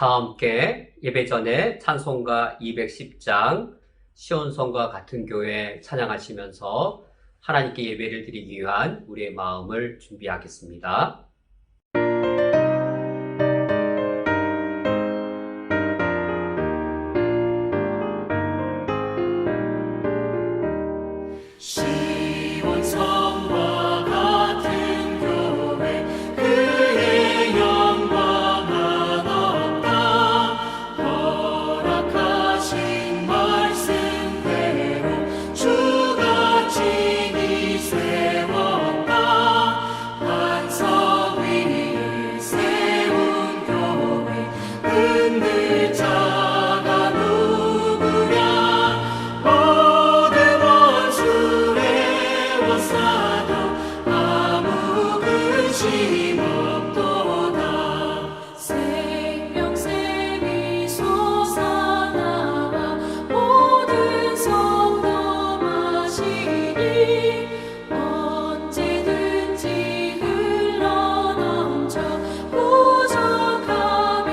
다 함께 예배 전에 찬송가 210장 시온성과 같은 교회 찬양하시면서 하나님께 예배를 드리기 위한 우리의 마음을 준비하겠습니다. 시온성과 같은 교회 그의 영광은 없다. 허락하신 말씀대로 주가 친히 세웠다. 반석 위를 세운 교회 흔들자가 누구랴. 모든 원수를 에워싸도 아무 근심 없도다. 생명샘이 솟아나와 모든 성도 마시니 언제든지 흘러넘쳐 부족함이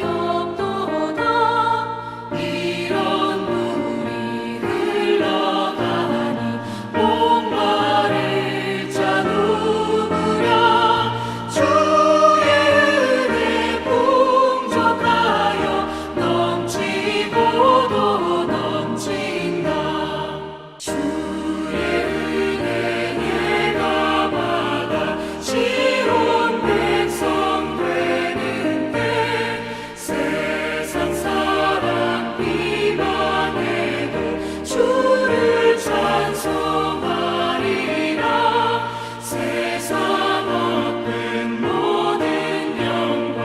없도다. 이런 물이 흘러가니 목마를 자 누구랴. 주의 은혜 풍족하여 넘치고도 넘친다. 주의 은혜 내가 받아 시온 백성 되는데 세상 사람 비방해도 주를 찬송하리라. 세상 얻은 모든 영광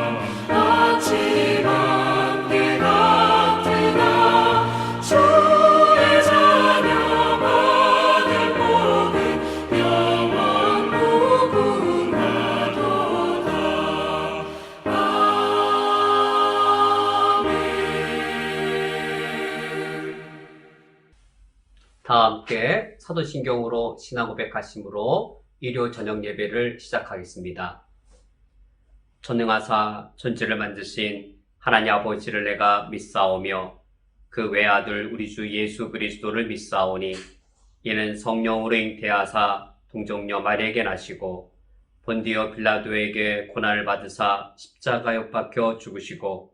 아침 안개 같으나 주의 자녀 받을 복은 영원 무궁하도다. 아멘. 다 함께 사도신경으로 신앙 고백하심으로 일요 저녁 예배를 시작하겠습니다. 전능하사 천지를 만드신 하나님 아버지를 내가 믿사오며 그 외아들 우리 주 예수 그리스도를 믿사오니 이는 성령으로 잉태하사 동정녀 마리에게 나시고 본디오 빌라도에게 고난을 받으사 십자가에 박혀 죽으시고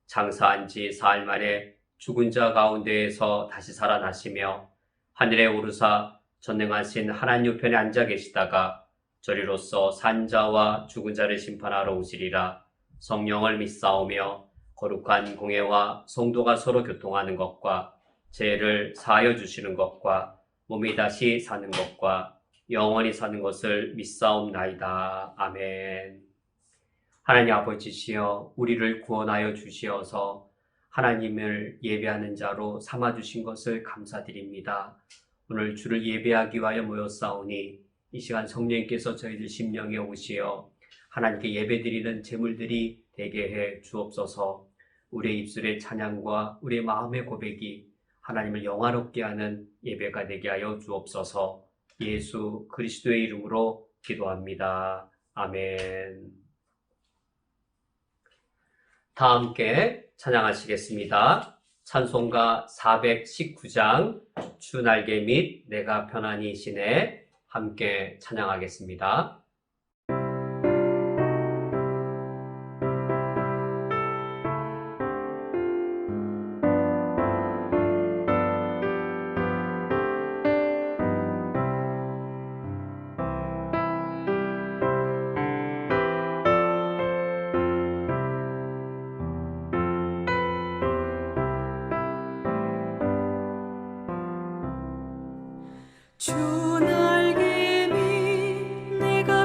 장사한 지 사흘 만에 죽은 자 가운데에서 다시 살아나시며 하늘에 오르사 전능하신 하나님 우편에 앉아 계시다가 저리로서 산 자와 죽은 자를 심판하러 오시리라. 성령을 믿사오며 거룩한 공회와 성도가 서로 교통하는 것과 죄를 사하여 주시는 것과 몸이 다시 사는 것과 영원히 사는 것을 믿사옵나이다. 아멘. 하나님 아버지시여, 우리를 구원하여 주시어서 하나님을 예배하는 자로 삼아주신 것을 감사드립니다. 오늘 주를 예배하기 위하여 모였사오니 이 시간 성령님께서 저희들 심령에 오시어 하나님께 예배드리는 제물들이 되게 해 주옵소서. 우리의 입술의 찬양과 우리의 마음의 고백이 하나님을 영화롭게 하는 예배가 되게 하여 주옵소서. 예수 그리스도의 이름으로 기도합니다. 아멘. 다 함께 찬양하시겠습니다. 찬송가 419장 주 날개 및 내가 편안히 시네 함께 찬양하겠습니다. 주 날개 밑 내가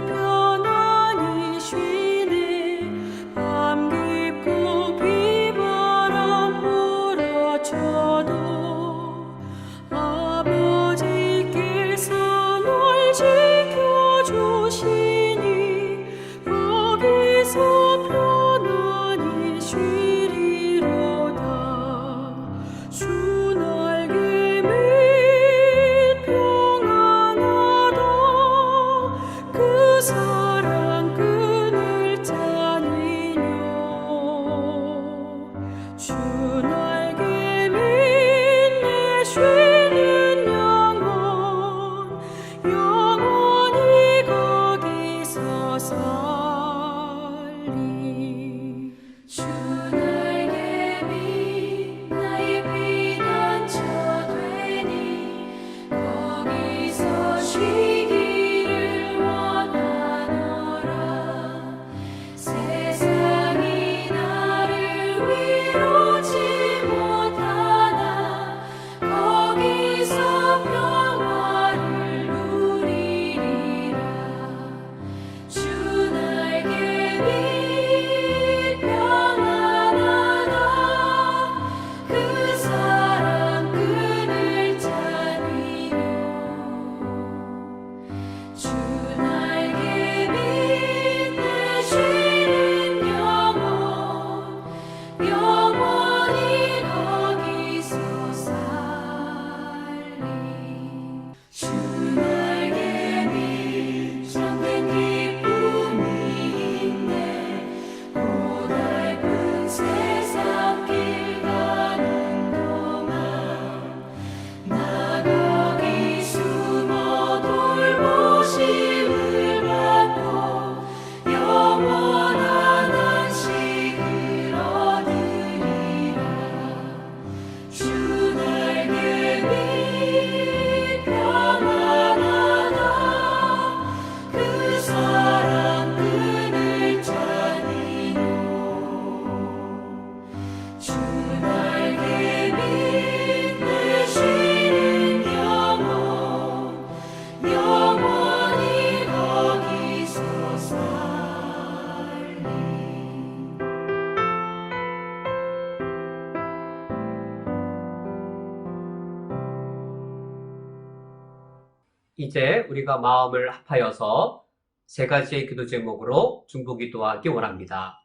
이제 우리가 마음을 합하여서 세 가지의 기도 제목으로 중보기도하기 원합니다.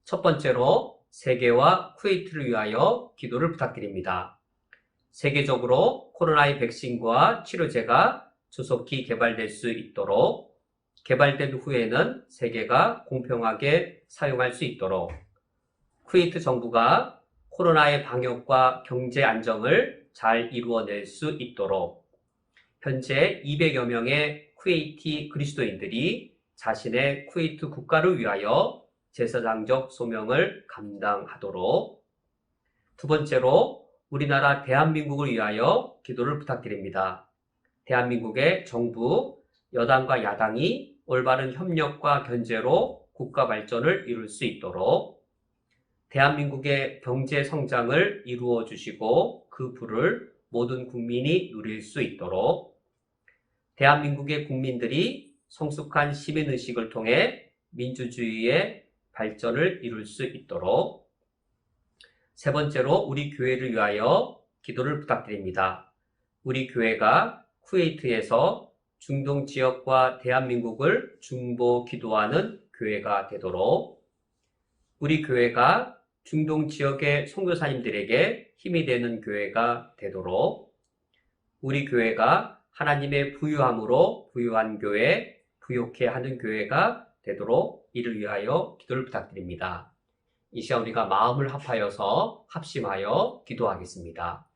첫 번째로 세계와 쿠웨이트를 위하여 기도를 부탁드립니다. 세계적으로 코로나의 백신과 치료제가 조속히 개발될 수 있도록, 개발된 후에는 세계가 공평하게 사용할 수 있도록, 쿠웨이트 정부가 코로나의 방역과 경제 안정을 잘 이루어낼 수 있도록, 현재 200여 명의 쿠웨이티 그리스도인들이 자신의 쿠웨이트 국가를 위하여 제사장적 소명을 감당하도록, 두 번째로 우리나라 대한민국을 위하여 기도를 부탁드립니다. 대한민국의 정부, 여당과 야당이 올바른 협력과 견제로 국가 발전을 이룰 수 있도록, 대한민국의 경제 성장을 이루어 주시고 그 부를 모든 국민이 누릴 수 있도록, 대한민국의 국민들이 성숙한 시민의식을 통해 민주주의의 발전을 이룰 수 있도록, 세 번째로 우리 교회를 위하여 기도를 부탁드립니다. 우리 교회가 쿠웨이트에서 중동 지역과 대한민국을 중보 기도하는 교회가 되도록, 우리 교회가 중동 지역의 선교사님들에게 힘이 되는 교회가 되도록, 우리 교회가 하나님의 부유함으로 부유한 교회, 부욕해 하는 교회가 되도록 이를 위하여 기도를 부탁드립니다. 이 시간 우리가 마음을 합하여서 합심하여 기도하겠습니다.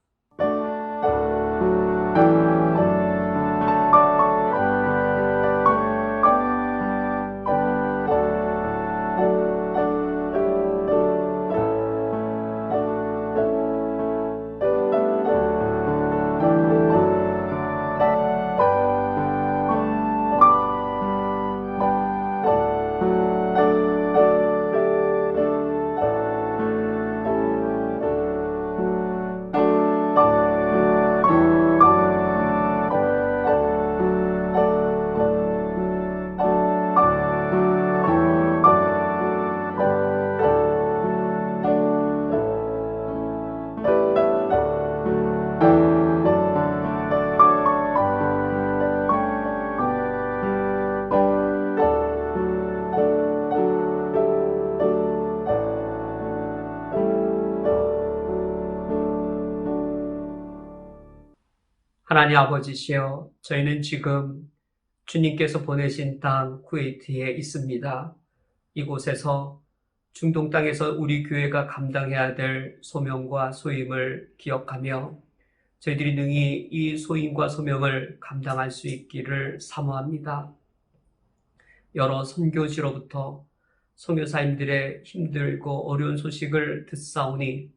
하나님 아버지시여, 저희는 지금 주님께서 보내신 땅 쿠웨이트에 있습니다. 이곳에서 중동 땅에서 우리 교회가 감당해야 될 소명과 소임을 기억하며 저희들이 능히 이 소임과 소명을 감당할 수 있기를 사모합니다. 여러 선교지로부터 선교사님들의 힘들고 어려운 소식을 듣사오니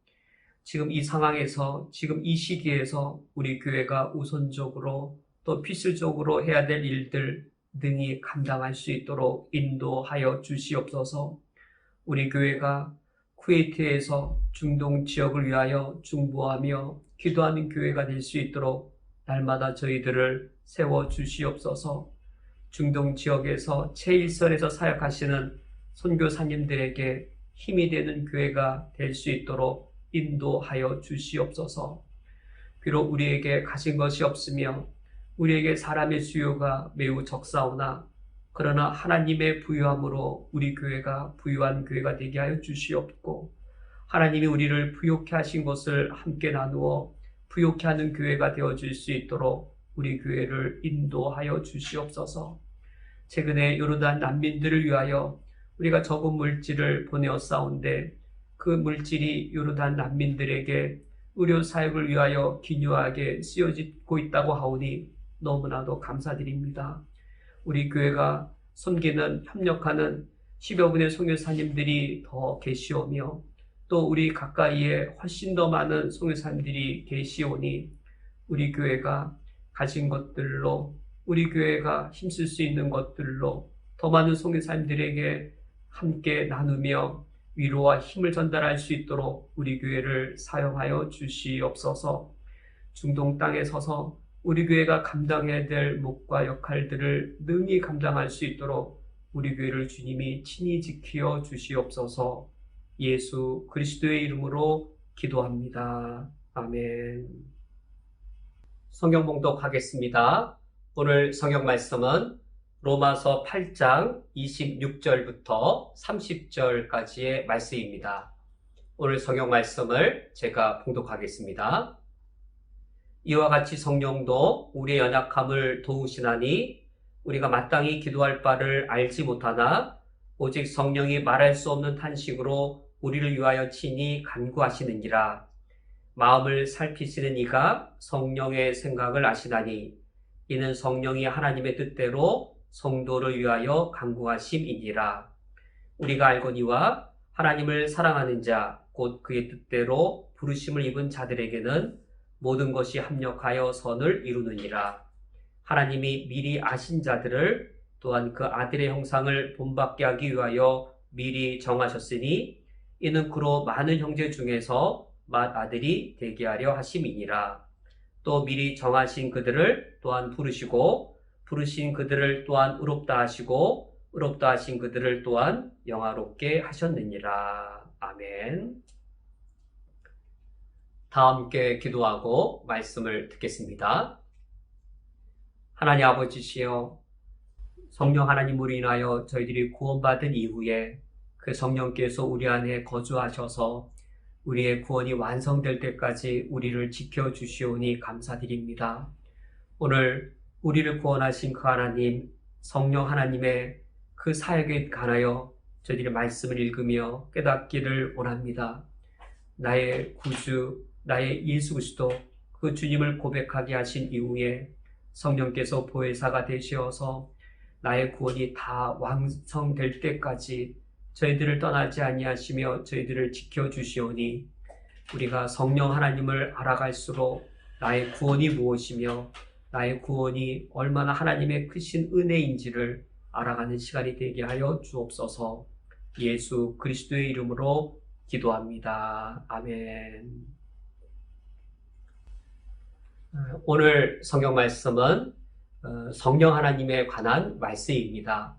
지금 이 상황에서, 지금 이 시기에서 우리 교회가 우선적으로 또 필수적으로 해야 될 일들 능히 감당할 수 있도록 인도하여 주시옵소서. 우리 교회가 쿠웨이트에서 중동 지역을 위하여 중보하며 기도하는 교회가 될 수 있도록 날마다 저희들을 세워 주시옵소서. 중동 지역에서 제1선에서 사역하시는 선교사님들에게 힘이 되는 교회가 될 수 있도록 인도하여 주시옵소서. 비록 우리에게 가진 것이 없으며 우리에게 사람의 수요가 매우 적사오나 그러나 하나님의 부유함으로 우리 교회가 부유한 교회가 되게 하여 주시옵고, 하나님이 우리를 부욕해 하신 것을 함께 나누어 부욕해 하는 교회가 되어줄 수 있도록 우리 교회를 인도하여 주시옵소서. 최근에 요르단 난민들을 위하여 우리가 적은 물질을 보내었사온데 그 물질이 요르단 난민들에게 의료 사역을 위하여 기묘하게 쓰여지고 있다고 하오니 너무나도 감사드립니다. 우리 교회가 섬기는, 협력하는 10여 분의 선교사님들이 더 계시오며 또 우리 가까이에 훨씬 더 많은 선교사님들이 계시오니 우리 교회가 가진 것들로, 우리 교회가 힘쓸 수 있는 것들로 더 많은 선교사님들에게 함께 나누며 위로와 힘을 전달할 수 있도록 우리 교회를 사용하여 주시옵소서. 중동 땅에 서서 우리 교회가 감당해야 될 몫과 역할들을 능히 감당할 수 있도록 우리 교회를 주님이 친히 지켜 주시옵소서. 예수 그리스도의 이름으로 기도합니다. 아멘. 성경 봉독하겠습니다. 오늘 성경 말씀은 로마서 8장 26절부터 30절까지의 말씀입니다. 오늘 성경 말씀을 제가 봉독하겠습니다. 이와 같이 성령도 우리의 연약함을 도우시나니 우리가 마땅히 기도할 바를 알지 못하나 오직 성령이 말할 수 없는 탄식으로 우리를 위하여 친히 간구하시느니라. 마음을 살피시는 이가 성령의 생각을 아시나니 이는 성령이 하나님의 뜻대로 성도를 위하여 간구하심이니라. 우리가 알거니와 하나님을 사랑하는 자 곧 그의 뜻대로 부르심을 입은 자들에게는 모든 것이 합력하여 선을 이루느니라. 하나님이 미리 아신 자들을 또한 그 아들의 형상을 본받게 하기 위하여 미리 정하셨으니 이는 그로 많은 형제 중에서 맏아들이 되게 하려 하심이니라. 또 미리 정하신 그들을 또한 부르시고 부르신 그들을 또한 의롭다 하시고 의롭다 하신 그들을 또한 영화롭게 하셨느니라. 아멘. 다 함께 기도하고 말씀을 듣겠습니다. 하나님 아버지시여, 성령 하나님으로 인하여 저희들이 구원받은 이후에 그 성령께서 우리 안에 거주하셔서 우리의 구원이 완성될 때까지 우리를 지켜주시오니 감사드립니다. 오늘 우리를 구원하신 그 하나님, 성령 하나님의 그 사역에 관하여 저희들이 말씀을 읽으며 깨닫기를 원합니다. 나의 구주, 나의 예수 그리스도 그 주님을 고백하게 하신 이후에 성령께서 보혜사가 되시어서 나의 구원이 다 완성될 때까지 저희들을 떠나지 아니하시며 저희들을 지켜주시오니 우리가 성령 하나님을 알아갈수록 나의 구원이 무엇이며 나의 구원이 얼마나 하나님의 크신 은혜인지를 알아가는 시간이 되게 하여 주옵소서. 예수 그리스도의 이름으로 기도합니다. 아멘. 오늘 성경 말씀은 성령 하나님에 관한 말씀입니다.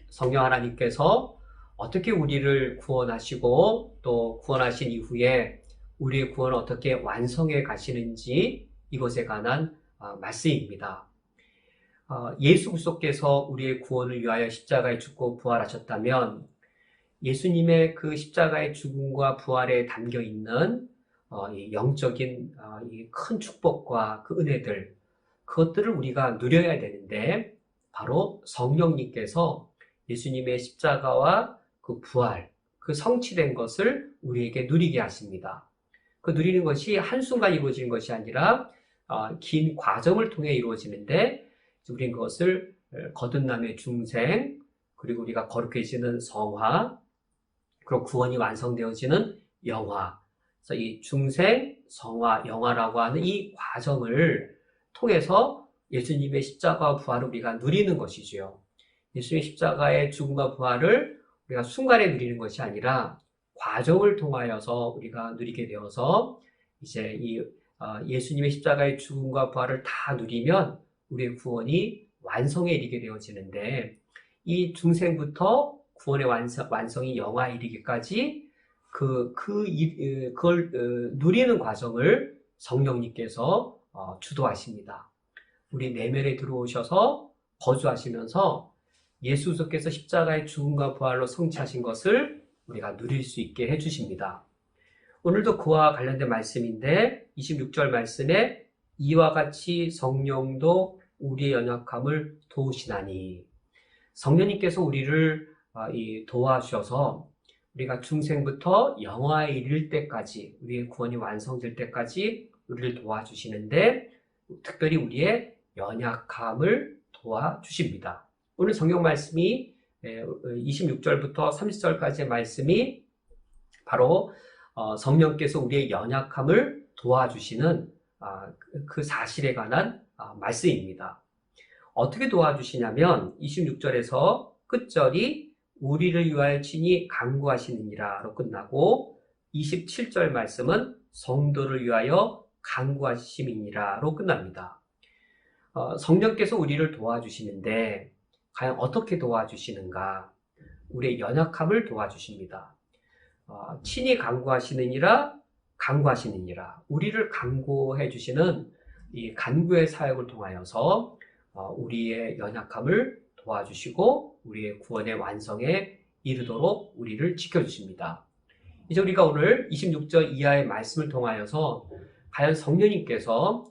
성령 하나님께서 어떻게 우리를 구원하시고 또 구원하신 이후에 우리의 구원을 어떻게 완성해 가시는지 이것에 관한 말씀입니다. 예수 그리스도께서 우리의 구원을 위하여 십자가에 죽고 부활하셨다면 예수님의 그 십자가의 죽음과 부활에 담겨 있는 이 영적인 이 큰 축복과 그 은혜들, 그것들을 우리가 누려야 되는데 바로 성령님께서 예수님의 십자가와 그 부활, 그 성취된 것을 우리에게 누리게 하십니다. 그 누리는 것이 한순간 이루어지는 것이 아니라 긴 과정을 통해 이루어지는데 우리는 그것을 거듭남의 중생, 그리고 우리가 거룩해지는 성화, 그리고 구원이 완성되어지는 영화, 그래서 이 중생, 성화, 영화라고 하는 이 과정을 통해서 예수님의 십자가와 부활을 우리가 누리는 것이지요. 예수님의 십자가의 죽음과 부활을 우리가 순간에 누리는 것이 아니라 과정을 통하여서 우리가 누리게 되어서 이제 이 예수님의 십자가의 죽음과 부활을 다 누리면 우리의 구원이 완성에 이르게 되어지는데 이 중생부터 구원의 완성이 영화에 이르기까지 그걸 누리는 과정을 성령님께서 주도하십니다. 우리 내면에 들어오셔서 거주하시면서 예수 그리스도께서 십자가의 죽음과 부활로 성취하신 것을 우리가 누릴 수 있게 해주십니다. 오늘도 그와 관련된 말씀인데 26절 말씀에 이와 같이 성령도 우리의 연약함을 도우시나니, 성령님께서 우리를 도와주셔서 우리가 중생부터 영화에 이를 때까지, 우리의 구원이 완성될 때까지 우리를 도와주시는데 특별히 우리의 연약함을 도와주십니다. 오늘 성경 말씀이 26절부터 30절까지의 말씀이 바로 성령께서 우리의 연약함을 도와주시는 그 사실에 관한 말씀입니다. 어떻게 도와주시냐면 26절에서 끝절이 우리를 위하여 친히 간구하시느니라로 끝나고 27절 말씀은 성도를 위하여 간구하심이니라로 끝납니다. 성령께서 우리를 도와주시는데 과연 어떻게 도와주시는가? 우리의 연약함을 도와주십니다. 친히 간구하시느니라, 간구하시느니라. 우리를 간구해 주시는 이 간구의 사역을 통하여서 우리의 연약함을 도와주시고 우리의 구원의 완성에 이르도록 우리를 지켜주십니다. 이제 우리가 오늘 26절 이하의 말씀을 통하여서 과연 성령님께서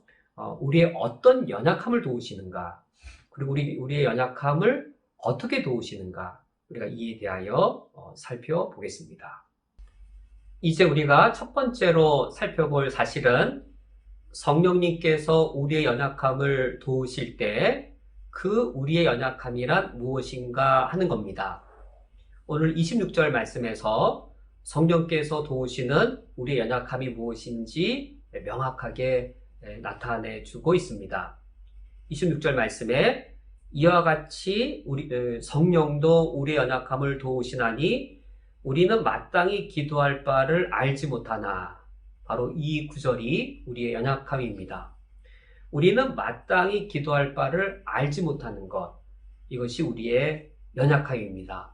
우리의 어떤 연약함을 도우시는가, 그리고 우리의 연약함을 어떻게 도우시는가, 우리가 이에 대하여 살펴보겠습니다. 이제 우리가 첫 번째로 살펴볼 사실은 성령님께서 우리의 연약함을 도우실 때 그 우리의 연약함이란 무엇인가 하는 겁니다. 오늘 26절 말씀에서 성령께서 도우시는 우리의 연약함이 무엇인지 명확하게 나타내 주고 있습니다. 26절 말씀에 이와 같이 성령도 우리의 연약함을 도우시나니 우리는 마땅히 기도할 바를 알지 못하나. 바로 이 구절이 우리의 연약함입니다. 우리는 마땅히 기도할 바를 알지 못하는 것, 이것이 우리의 연약함입니다.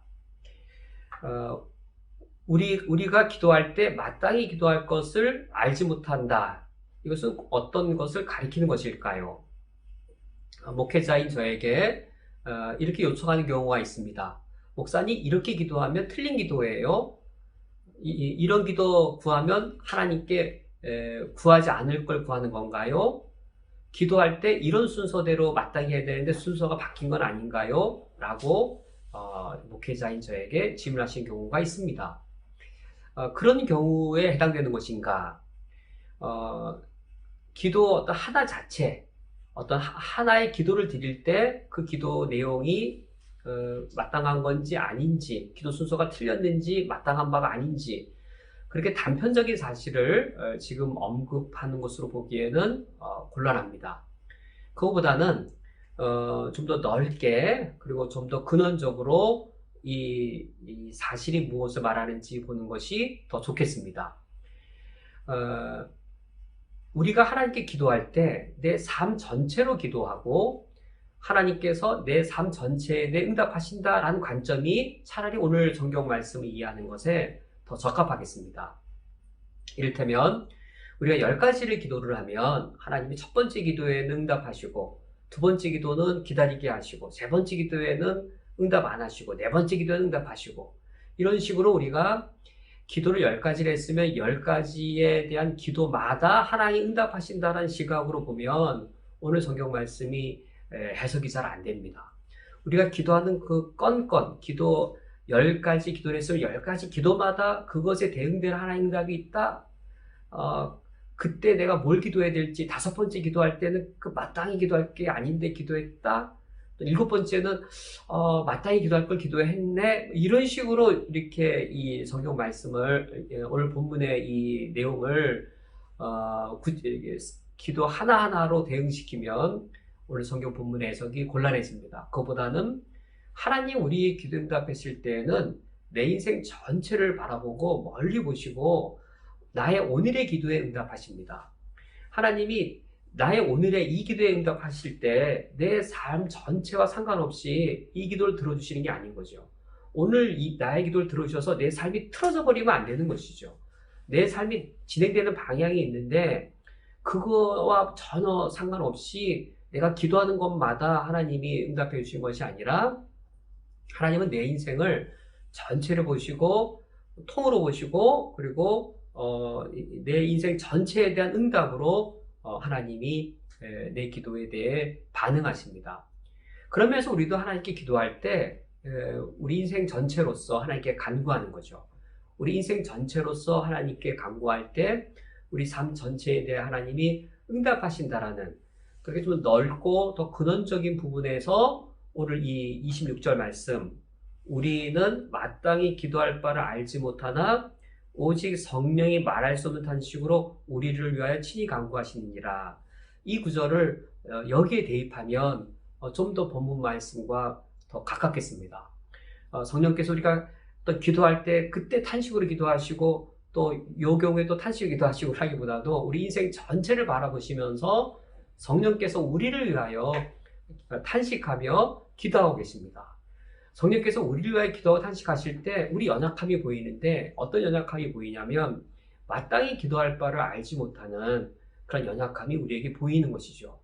우리가 기도할 때 마땅히 기도할 것을 알지 못한다. 이것은 어떤 것을 가리키는 것일까요? 목회자인 저에게 이렇게 요청하는 경우가 있습니다. 목사님, 이렇게 기도하면 틀린 기도예요. 이런 기도 구하면 하나님께 구하지 않을 걸 구하는 건가요? 기도할 때 이런 순서대로 마땅히 해야 되는데 순서가 바뀐 건 아닌가요? 라고 목회자인 저에게 질문하신 경우가 있습니다. 그런 경우에 해당되는 것인가? 기도 어떤 하나 자체, 어떤 하나의 기도를 드릴 때 그 기도 내용이 마땅한 건지 아닌지, 기도 순서가 틀렸는지 마땅한 바가 아닌지, 그렇게 단편적인 사실을 지금 언급하는 것으로 보기에는 곤란합니다. 그거보다는 좀 더 넓게, 그리고 좀 더 근원적으로 이 사실이 무엇을 말하는지 보는 것이 더 좋겠습니다. 우리가 하나님께 기도할 때 내 삶 전체로 기도하고 하나님께서 내 삶 전체에 대해 응답하신다라는 관점이 차라리 오늘 성경 말씀을 이해하는 것에 더 적합하겠습니다. 이를테면 우리가 10가지를 기도를 하면 하나님이 첫 번째 기도에는 응답하시고, 두 번째 기도는 기다리게 하시고, 세 번째 기도에는 응답 안 하시고, 네 번째 기도에는 응답하시고, 이런 식으로 우리가 기도를 10가지를 했으면 10가지에 대한 기도마다 하나님이 응답하신다는 시각으로 보면 오늘 성경 말씀이 해석이 잘 안 됩니다. 우리가 기도하는 그 건건, 기도 10가지 기도를 했으면 10가지 기도마다 그것에 대응되는 하나님 응답이 있다? 그때 내가 뭘 기도해야 될지, 5번째 기도할 때는 그 마땅히 기도할 게 아닌데 기도했다? 또 7번째는 마땅히 기도할 걸 기도했네? 이런 식으로 이렇게 이 성경 말씀을, 오늘 본문의 이 내용을 기도 하나하나로 대응시키면 오늘 성경 본문의 해석이 곤란해집니다. 그거보다는 하나님 우리의 기도 응답했을 때는 내 인생 전체를 바라보고 멀리 보시고 나의 오늘의 기도에 응답하십니다. 하나님이 나의 오늘의 이 기도에 응답하실 때 내 삶 전체와 상관없이 이 기도를 들어주시는 게 아닌 거죠. 오늘 나의 기도를 들어주셔서 내 삶이 틀어져 버리면 안 되는 것이죠. 내 삶이 진행되는 방향이 있는데 그거와 전혀 상관없이 내가 기도하는 것마다 하나님이 응답해 주신 것이 아니라 하나님은 내 인생을 전체를 보시고 통으로 보시고, 그리고 내 인생 전체에 대한 응답으로 하나님이 내 기도에 대해 반응하십니다. 그러면서 우리도 하나님께 기도할 때 우리 인생 전체로서 하나님께 간구하는 거죠. 우리 인생 전체로서 하나님께 간구할 때 우리 삶 전체에 대해 하나님이 응답하신다라는, 그렇게 좀 넓고 더 근원적인 부분에서 오늘 이 26절 말씀, 우리는 마땅히 기도할 바를 알지 못하나 오직 성령이 말할 수 없는 탄식으로 우리를 위하여 친히 간구하시느니라. 이 구절을 여기에 대입하면 좀 더 본문 말씀과 더 가깝겠습니다. 성령께서 우리가 또 기도할 때 그때 탄식으로 기도하시고 또 요 경우에 또 탄식으로 기도하시고 하기보다도 우리 인생 전체를 바라보시면서 성령께서 우리를 위하여 탄식하며 기도하고 계십니다. 성령께서 우리를 위하여 기도하고 탄식하실 때 우리 연약함이 보이는데, 어떤 연약함이 보이냐면 마땅히 기도할 바를 알지 못하는 그런 연약함이 우리에게 보이는 것이죠.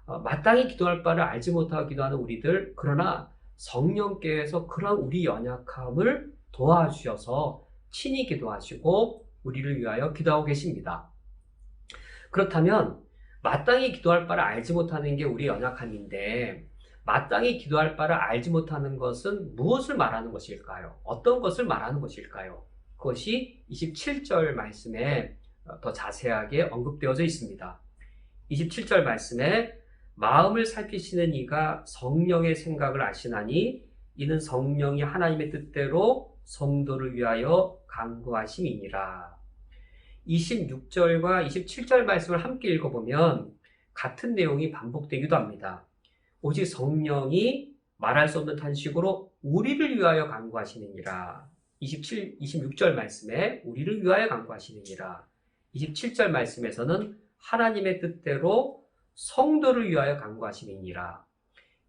마땅히 기도할 바를 알지 못하고 기도하는 우리들, 그러나 성령께서 그런 우리 연약함을 도와주셔서 친히 기도하시고 우리를 위하여 기도하고 계십니다. 그렇다면 마땅히 기도할 바를 알지 못하는 게 우리 연약함인데, 마땅히 기도할 바를 알지 못하는 것은 무엇을 말하는 것일까요? 어떤 것을 말하는 것일까요? 그것이 27절 말씀에 더 자세하게 언급되어져 있습니다. 27절 말씀에 마음을 살피시는 이가 성령의 생각을 아시나니 이는 성령이 하나님의 뜻대로 성도를 위하여 간구하심이니라. 26절과 27절 말씀을 함께 읽어보면 같은 내용이 반복되기도 합니다. 오직 성령이 말할 수 없는 탄식으로 우리를 위하여 간구하시느니라. 26절 말씀에 우리를 위하여 간구하시느니라. 27절 말씀에서는 하나님의 뜻대로 성도를 위하여 간구하시느니라.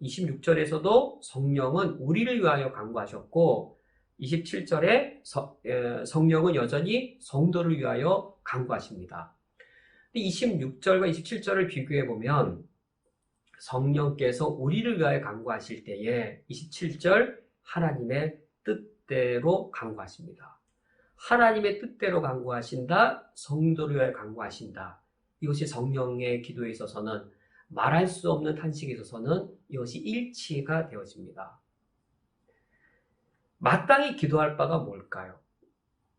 26절에서도 성령은 우리를 위하여 간구하셨고 27절에 성령은 여전히 성도를 위하여 간구하십니다. 26절과 27절을 비교해 보면 성령께서 우리를 위하여 간구하실 때에 27절 하나님의 뜻대로 간구하십니다. 하나님의 뜻대로 간구하신다, 성도를 위하여 간구하신다. 이것이 성령의 기도에 있어서는 말할 수 없는 탄식에 있어서는 이것이 일치가 되어집니다. 마땅히 기도할 바가 뭘까요?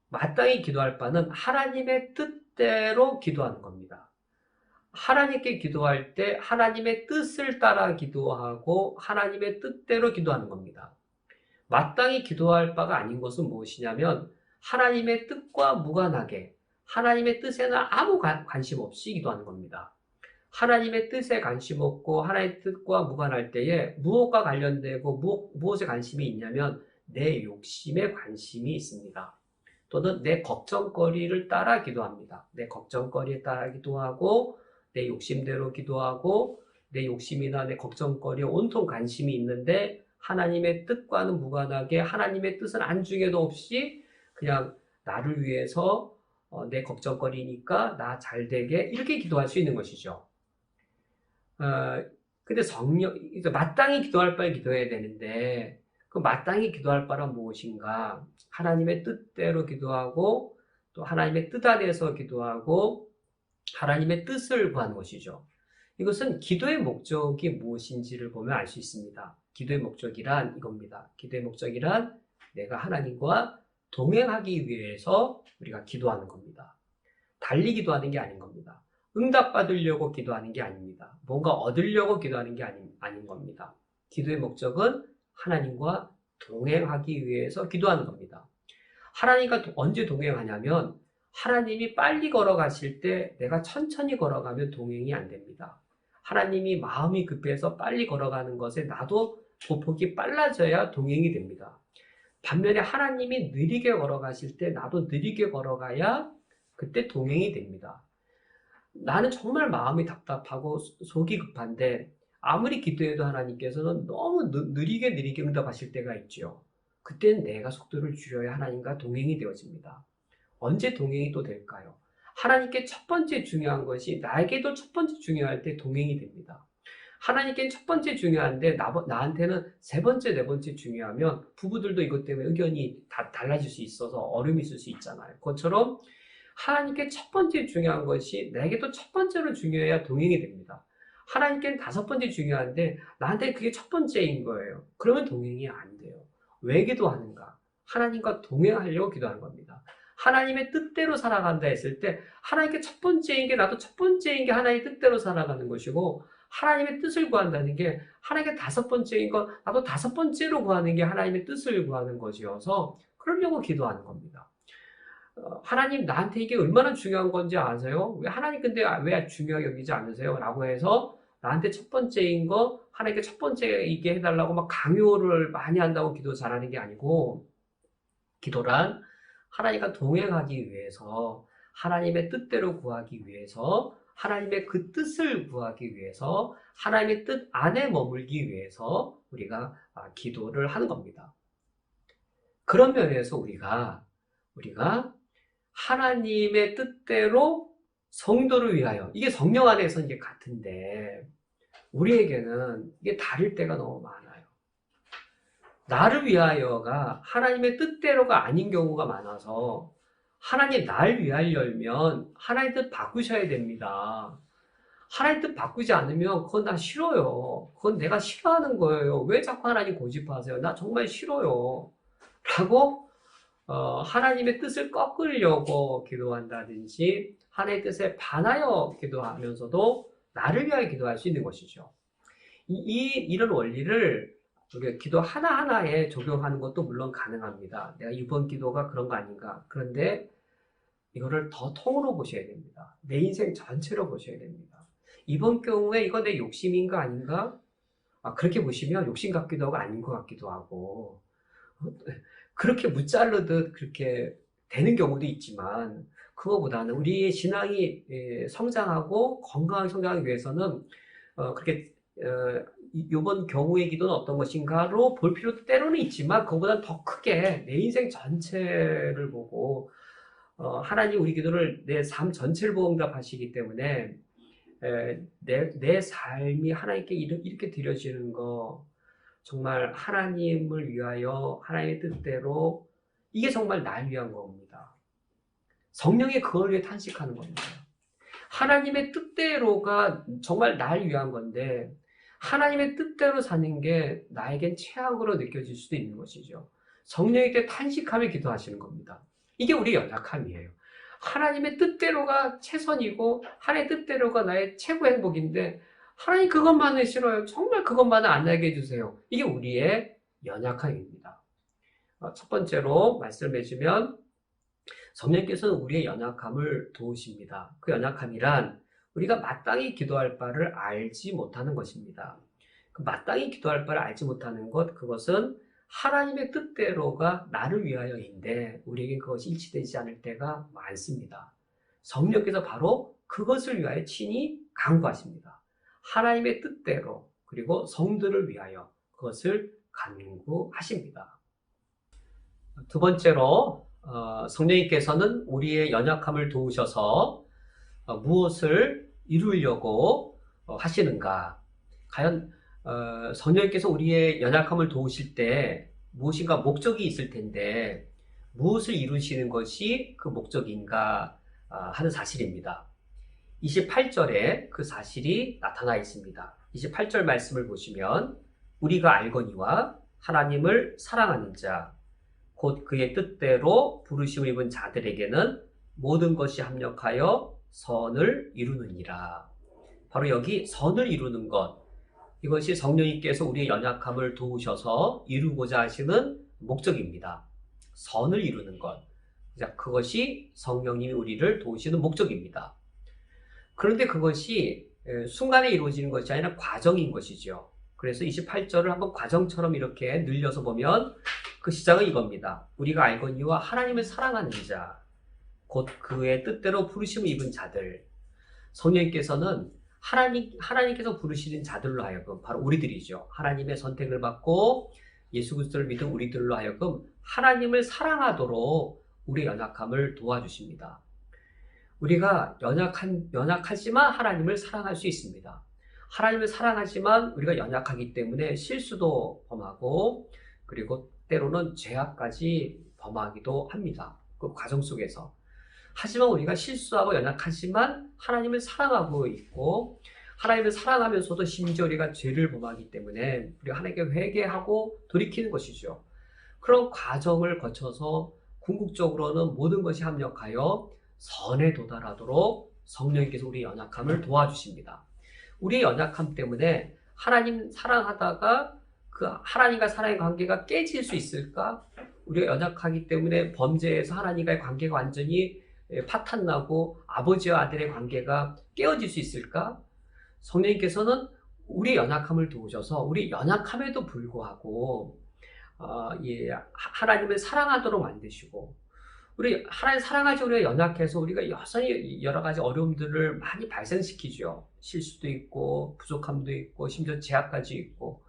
마땅히 기도할 바는 하나님의 뜻대로 기도하는 겁니다. 하나님께 기도할 때 하나님의 뜻을 따라 기도하고 하나님의 뜻대로 기도하는 겁니다. 마땅히 기도할 바가 아닌 것은 무엇이냐면 하나님의 뜻과 무관하게 하나님의 뜻에는 아무 관심 없이 기도하는 겁니다. 하나님의 뜻에 관심 없고 하나님의 뜻과 무관할 때에 무엇과 관련되고 무엇에 관심이 있냐면 내 욕심에 관심이 있습니다. 또는 내 걱정거리를 따라 기도합니다. 내 걱정거리에 따라 기도하고 내 욕심대로 기도하고 내 욕심이나 내 걱정거리에 온통 관심이 있는데 하나님의 뜻과는 무관하게 하나님의 뜻은 안중에도 없이 그냥 나를 위해서 내 걱정거리니까 나 잘되게 이렇게 기도할 수 있는 것이죠. 근데 마땅히 기도할 바에 기도해야 되는데 그 마땅히 기도할 바란 무엇인가? 하나님의 뜻대로 기도하고 또 하나님의 뜻 안에서 기도하고 하나님의 뜻을 구하는 것이죠. 이것은 기도의 목적이 무엇인지를 보면 알 수 있습니다. 기도의 목적이란 이겁니다. 기도의 목적이란 내가 하나님과 동행하기 위해서 우리가 기도하는 겁니다. 달리 기도하는 게 아닌 겁니다. 응답받으려고 기도하는 게 아닙니다. 뭔가 얻으려고 기도하는 게 아닌 겁니다. 기도의 목적은 하나님과 동행하기 위해서 기도하는 겁니다. 하나님과 언제 동행하냐면 하나님이 빨리 걸어가실 때 내가 천천히 걸어가면 동행이 안 됩니다. 하나님이 마음이 급해서 빨리 걸어가는 것에 나도 보폭이 빨라져야 동행이 됩니다. 반면에 하나님이 느리게 걸어가실 때 나도 느리게 걸어가야 그때 동행이 됩니다. 나는 정말 마음이 답답하고 속이 급한데 아무리 기도해도 하나님께서는 너무 느리게 응답하실 때가 있죠. 그때는 내가 속도를 줄여야 하나님과 동행이 되어집니다. 언제 동행이 또 될까요? 하나님께 첫 번째 중요한 것이 나에게도 첫 번째 중요할 때 동행이 됩니다. 하나님께는 첫 번째 중요한데 나한테는 세 번째, 네 번째 중요하면 부부들도 이것 때문에 의견이 다 달라질 수 있어서 어려움이 있을 수 있잖아요. 그것처럼 하나님께 첫 번째 중요한 것이 나에게도 첫 번째로 중요해야 동행이 됩니다. 하나님께는 다섯 번째 중요한데 나한테 그게 첫 번째인 거예요. 그러면 동행이 안 돼요. 왜 기도하는가? 하나님과 동행하려고 기도하는 겁니다. 하나님의 뜻대로 살아간다 했을 때 하나님께 첫 번째인 게 나도 첫 번째인 게 하나님의 뜻대로 살아가는 것이고 하나님의 뜻을 구한다는 게 하나님께 다섯 번째인 거 나도 다섯 번째로 구하는 게 하나님의 뜻을 구하는 것이어서 그러려고 기도하는 겁니다. 하나님 나한테 이게 얼마나 중요한 건지 아세요? 왜 하나님 근데 왜 중요하게 여기지 않으세요? 라고 해서 나한테 첫 번째인 거 하나님께 첫 번째이게 해달라고 막 강요를 많이 한다고 기도 잘하는 게 아니고 기도란 하나님과 동행하기 위해서 하나님의 뜻대로 구하기 위해서 하나님의 그 뜻을 구하기 위해서 하나님의 뜻 안에 머물기 위해서 우리가 기도를 하는 겁니다. 그런 면에서 우리가 하나님의 뜻대로 성도를 위하여 이게 성령 안에서 이제 같은데 우리에게는 이게 다를 때가 너무 많아요. 나를 위하여가 하나님의 뜻대로가 아닌 경우가 많아서 하나님 날 위하여면 하나님 뜻 바꾸셔야 됩니다. 하나님 뜻 바꾸지 않으면 그건 나 싫어요. 그건 내가 싫어하는 거예요. 왜 자꾸 하나님 고집하세요? 나 정말 싫어요. 라고 하나님의 뜻을 꺾으려고 기도한다든지 하나님의 뜻에 반하여 기도하면서도 나를 위하여 기도할 수 있는 것이죠. 이런 원리를 우리가 기도 하나하나에 적용하는 것도 물론 가능합니다. 내가 이번 기도가 그런 거 아닌가. 그런데 이거를 더 통으로 보셔야 됩니다. 내 인생 전체로 보셔야 됩니다. 이번 경우에 이거 내 욕심인가 아닌가? 그렇게 보시면 욕심 같기도 하고 아닌 것 같기도 하고 그렇게 무자르듯 그렇게 되는 경우도 있지만 그거보다는 우리의 신앙이 성장하고 건강하게 성장하기 위해서는 그렇게 이번 경우의 기도는 어떤 것인가로 볼 필요도 때로는 있지만 그거보다는 더 크게 내 인생 전체를 보고 하나님 우리 기도를 내 삶 전체를 보고 응답하시기 때문에 내 삶이 하나님께 이렇게 드려지는 거 정말 하나님을 위하여 하나님의 뜻대로 이게 정말 날 위한 겁니다. 성령이 그걸 위해 탄식하는 겁니다. 하나님의 뜻대로가 정말 날 위한 건데 하나님의 뜻대로 사는 게 나에겐 최악으로 느껴질 수도 있는 것이죠. 성령에게 탄식하며 기도하시는 겁니다. 이게 우리 연약함이에요. 하나님의 뜻대로가 최선이고 하나님의 뜻대로가 나의 최고 행복인데 하나님 그것만은 싫어요. 정말 그것만은 안 하게 해주세요. 이게 우리의 연약함입니다. 첫 번째로 말씀을 해주면 성령께서는 우리의 연약함을 도우십니다. 그 연약함이란 우리가 마땅히 기도할 바를 알지 못하는 것입니다. 그 마땅히 기도할 바를 알지 못하는 것, 그것은 하나님의 뜻대로가 나를 위하여인데 우리에게 그것이 일치되지 않을 때가 많습니다. 성령께서 바로 그것을 위하여 친히 간구하십니다. 하나님의 뜻대로 그리고 성도를 위하여 그것을 간구하십니다. 두 번째로 성령님께서는 우리의 연약함을 도우셔서 무엇을 이루려고 하시는가? 과연 성령님께서 우리의 연약함을 도우실 때 무엇인가 목적이 있을 텐데 무엇을 이루시는 것이 그 목적인가 하는 사실입니다. 28절에 그 사실이 나타나 있습니다. 28절 말씀을 보시면 우리가 알거니와 하나님을 사랑하는 자 곧 그의 뜻대로 부르심을 입은 자들에게는 모든 것이 합력하여 선을 이루느니라. 바로 여기 선을 이루는 것, 이것이 성령님께서 우리의 연약함을 도우셔서 이루고자 하시는 목적입니다. 선을 이루는 것, 그것이 성령님이 우리를 도우시는 목적입니다. 그런데 그것이 순간에 이루어지는 것이 아니라 과정인 것이죠. 그래서 28절을 한번 과정처럼 이렇게 늘려서 보면 그 시작은 이겁니다. 우리가 알거니와 하나님을 사랑하는 자, 곧 그의 뜻대로 부르심을 입은 자들. 성령님께서는 하나님께서 부르시는 자들로 하여금 바로 우리들이죠. 하나님의 선택을 받고 예수 그리스도를 믿은 우리들로 하여금 하나님을 사랑하도록 우리의 연약함을 도와주십니다. 우리가 연약하지만 하나님을 사랑할 수 있습니다. 하나님을 사랑하지만 우리가 연약하기 때문에 실수도 범하고 그리고 때로는 죄악까지 범하기도 합니다. 그 과정 속에서. 하지만 우리가 실수하고 연약하지만 하나님을 사랑하고 있고 하나님을 사랑하면서도 심지어 우리가 죄를 범하기 때문에 우리가 하나님께 회개하고 돌이키는 것이죠. 그런 과정을 거쳐서 궁극적으로는 모든 것이 합력하여 선에 도달하도록 성령님께서 우리의 연약함을 도와주십니다. 우리의 연약함 때문에 하나님 사랑하다가 그 하나님과 사랑의 관계가 깨질 수 있을까? 우리가 연약하기 때문에 범죄에서 하나님과의 관계가 완전히 파탄나고 아버지와 아들의 관계가 깨어질 수 있을까? 성령님께서는 우리의 연약함을 도우셔서 우리 연약함에도 불구하고 하나님을 사랑하도록 만드시고 우리 하나님 사랑하지 우리가 연약해서 우리가 여전히 여러 가지 어려움들을 많이 발생시키죠. 실수도 있고 부족함도 있고 심지어 제약까지 있고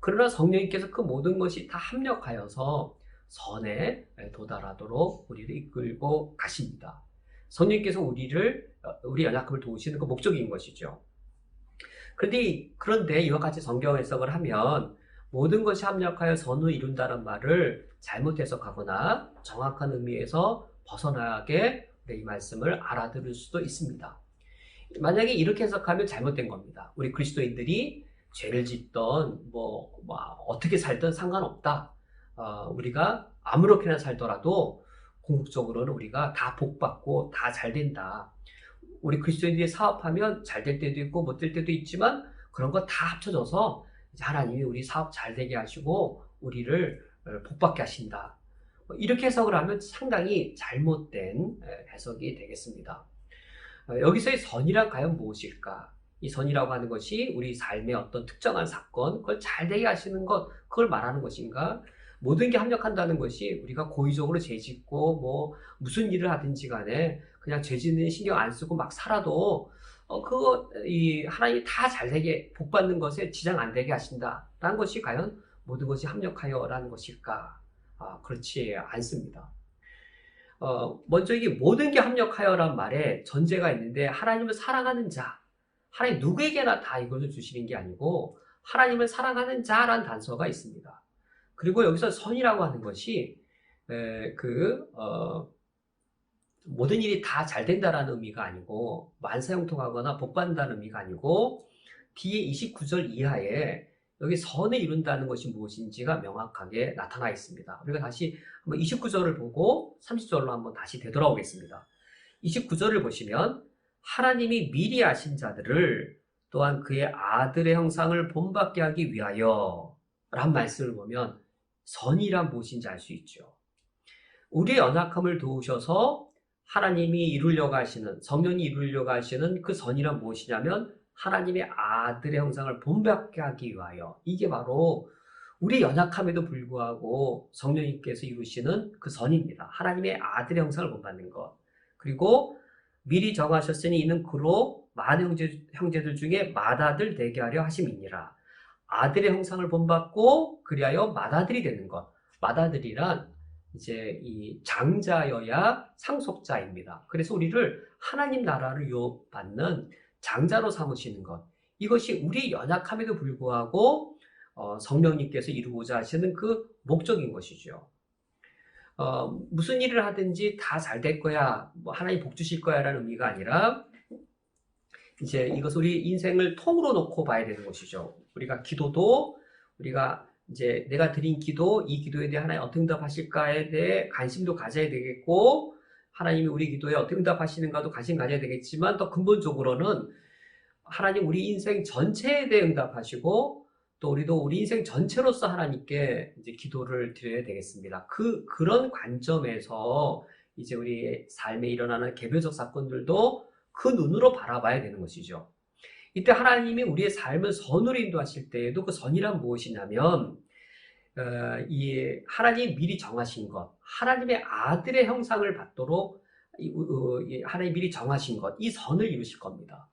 그러나 성령님께서 그 모든 것이 다 합력하여서 선에 도달하도록 우리를 이끌고 가십니다. 성령님께서 우리 연약함을 도우시는 그 목적인 것이죠. 그런데 이와 같이 성경 해석을 하면 모든 것이 합력하여 선을 이룬다는 말을 잘못 해석하거나 정확한 의미에서 벗어나게 이 말씀을 알아들을 수도 있습니다. 만약에 이렇게 해석하면 잘못된 겁니다. 우리 그리스도인들이 죄를 짓던 어떻게 살든 상관없다. 우리가 아무렇게나 살더라도 궁극적으로는 우리가 다 복받고 다 잘 된다. 우리 그리스도인들이 사업하면 잘 될 때도 있고 못 될 때도 있지만 그런 거 다 합쳐져서 하나님이 우리 사업 잘 되게 하시고 우리를 복받게 하신다. 이렇게 해석을 하면 상당히 잘못된 해석이 되겠습니다. 여기서의 선이란 과연 무엇일까? 이 선이라고 하는 것이 우리 삶의 어떤 특정한 사건, 그걸 잘 되게 하시는 것, 그걸 말하는 것인가? 모든 게 합력한다는 것이 우리가 고의적으로 죄 짓고 무슨 일을 하든지 간에 그냥 죄 짓는 신경 안 쓰고 막 살아도 하나님이 다 잘 되게 복받는 것에 지장 안 되게 하신다라는 것이 과연 모든 것이 합력하여라는 것일까? 그렇지 않습니다. 먼저 이게 모든 게 합력하여란 말에 전제가 있는데 하나님을 사랑하는 자, 하나님 누구에게나 다 이것을 주시는 게 아니고 하나님을 사랑하는 자라는 단서가 있습니다. 그리고 여기서 선이라고 하는 것이 모든 일이 다 잘 된다라는 의미가 아니고 만사형통하거나 복받는다는 의미가 아니고 뒤에 29절 이하에 여기 선을 이룬다는 것이 무엇인지가 명확하게 나타나 있습니다. 우리가 다시 한번 29절을 보고 30절로 한번 다시 되돌아오겠습니다. 29절을 보시면 하나님이 미리 아신 자들을 또한 그의 아들의 형상을 본받게 하기 위하여 라는 말씀을 보면 선이란 무엇인지 알 수 있죠. 우리의 연약함을 도우셔서 하나님이 이루려고 하시는, 성령이 이루려고 하시는 그 선이란 무엇이냐면 하나님의 아들의 형상을 본받게 하기 위하여, 이게 바로 우리 연약함에도 불구하고 성령님께서 이루시는 그 선입니다. 하나님의 아들의 형상을 본받는 것. 그리고 미리 정하셨으니 이는 그로 많은 형제들 중에 맏아들 되게 하려 하심이니라. 아들의 형상을 본받고 그리하여 맏아들이 되는 것. 맏아들이란 이제 이 장자여야 상속자입니다. 그래서 우리를 하나님 나라를 유업받는 장자로 삼으시는 것. 이것이 우리 연약함에도 불구하고 성령님께서 이루고자 하시는 그 목적인 것이죠. 무슨 일을 하든지 다 잘 될 거야, 하나님 복 주실 거야 라는 의미가 아니라 이제 이것을 우리 인생을 통으로 놓고 봐야 되는 것이죠. 우리가 기도도 우리가 이제 내가 드린 기도, 이 기도에 대해 하나님 어떻게 응답하실까에 대해 관심도 가져야 되겠고 하나님이 우리 기도에 어떻게 응답하시는가도 관심 가져야 되겠지만 더 근본적으로는 하나님 우리 인생 전체에 대해 응답하시고 또 우리도 우리 인생 전체로서 하나님께 이제 기도를 드려야 되겠습니다. 그런 관점에서 이제 우리 삶에 일어나는 개별적 사건들도 그 눈으로 바라봐야 되는 것이죠. 이때 하나님이 우리의 삶을 선으로 인도하실 때에도 그 선이란 무엇이냐면 이 하나님이 미리 정하신 것, 하나님의 아들의 형상을 받도록 하나님이 미리 정하신 것, 이 선을 이루실 겁니다.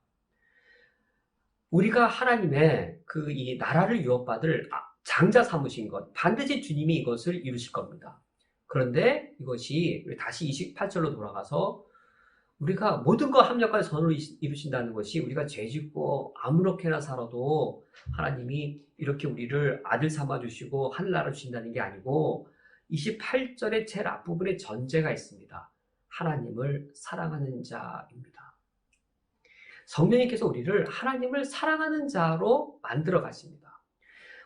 우리가 하나님의 이 나라를 유업받을 장자 삼으신 것, 반드시 주님이 이것을 이루실 겁니다. 그런데 이것이 다시 28절로 돌아가서 우리가 모든 거 합력하여 선으로 이루신다는 것이 우리가 죄짓고 아무렇게나 살아도 하나님이 이렇게 우리를 아들 삼아주시고 하늘나라 주신다는 게 아니고 28절의 제일 앞부분에 전제가 있습니다. 하나님을 사랑하는 자입니다. 성령님께서 우리를 하나님을 사랑하는 자로 만들어 가십니다.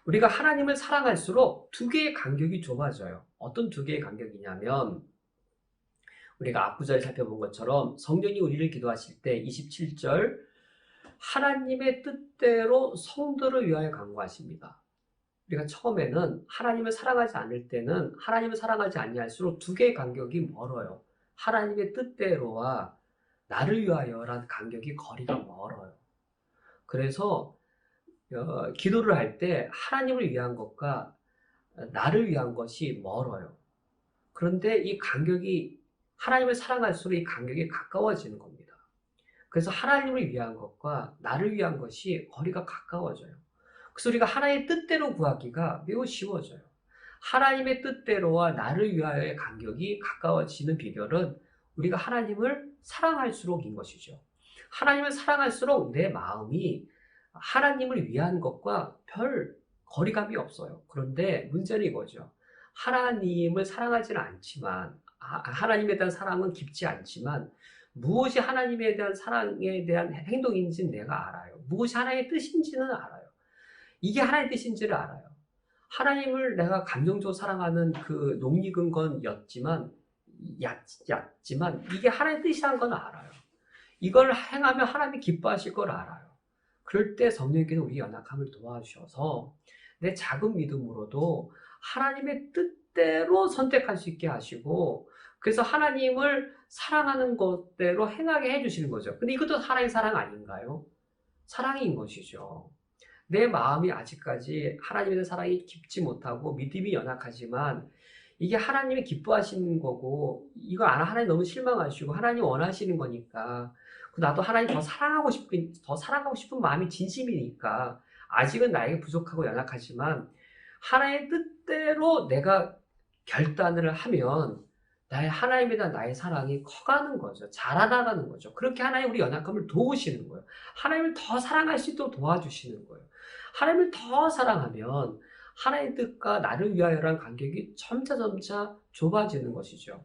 우리가 하나님을 사랑할수록 두 개의 간격이 좁아져요. 어떤 두 개의 간격이냐면 우리가 앞구절에 살펴본 것처럼 성령이 우리를 기도하실 때 27절 하나님의 뜻대로 성도를 위하여 간구하십니다. 우리가 처음에는 하나님을 사랑하지 않을 때는 하나님을 사랑하지 아니할수록 두 개의 간격이 멀어요. 하나님의 뜻대로와 나를 위하여라는 간격이 거리가 멀어요. 그래서 기도를 할 때 하나님을 위한 것과 나를 위한 것이 멀어요. 그런데 이 간격이 하나님을 사랑할수록 이 간격이 가까워지는 겁니다. 그래서 하나님을 위한 것과 나를 위한 것이 거리가 가까워져요. 그래서 우리가 하나님의 뜻대로 구하기가 매우 쉬워져요. 하나님의 뜻대로와 나를 위하여의 간격이 가까워지는 비결은 우리가 하나님을 사랑할수록인 것이죠. 하나님을 사랑할수록 내 마음이 하나님을 위한 것과 별 거리감이 없어요. 그런데 문제는 이거죠. 하나님을 사랑하지는 않지만, 하나님에 대한 사랑은 깊지 않지만, 무엇이 하나님에 대한 사랑에 대한 행동인지는 내가 알아요. 무엇이 하나님의 뜻인지는 알아요. 이게 하나님의 뜻인지를 알아요. 하나님을 내가 감정적으로 사랑하는 그 녹익은 건 얕지만 이게 하나님의 뜻이라는 건 알아요. 이걸 행하면 하나님이 기뻐하실 걸 알아요. 그럴 때 성령께서 우리 연약함을 도와주셔서 내 작은 믿음으로도 하나님의 뜻대로 선택할 수 있게 하시고, 그래서 하나님을 사랑하는 것대로 행하게 해주시는 거죠. 근데 이것도 하나님의 사랑 아닌가요? 사랑인 것이죠. 내 마음이 아직까지 하나님에 대한 사랑이 깊지 못하고 믿음이 연약하지만 이게 하나님이 기뻐하시는 거고, 이거 하나님 너무 실망하시고 하나님 원하시는 거니까, 나도 하나님 더 사랑하고 싶은 마음이 진심이니까, 아직은 나에게 부족하고 연약하지만 하나님의 뜻대로 내가 결단을 하면 하나님에 대한 나의 사랑이 커가는 거죠. 자라나가는 거죠. 그렇게 하나님 우리 연약함을 도우시는 거예요. 하나님을 더 사랑할 수 있도록 도와주시는 거예요. 하나님을 더 사랑하면 하나님의 뜻과 나를 위하여라는 간격이 점차 좁아지는 것이죠.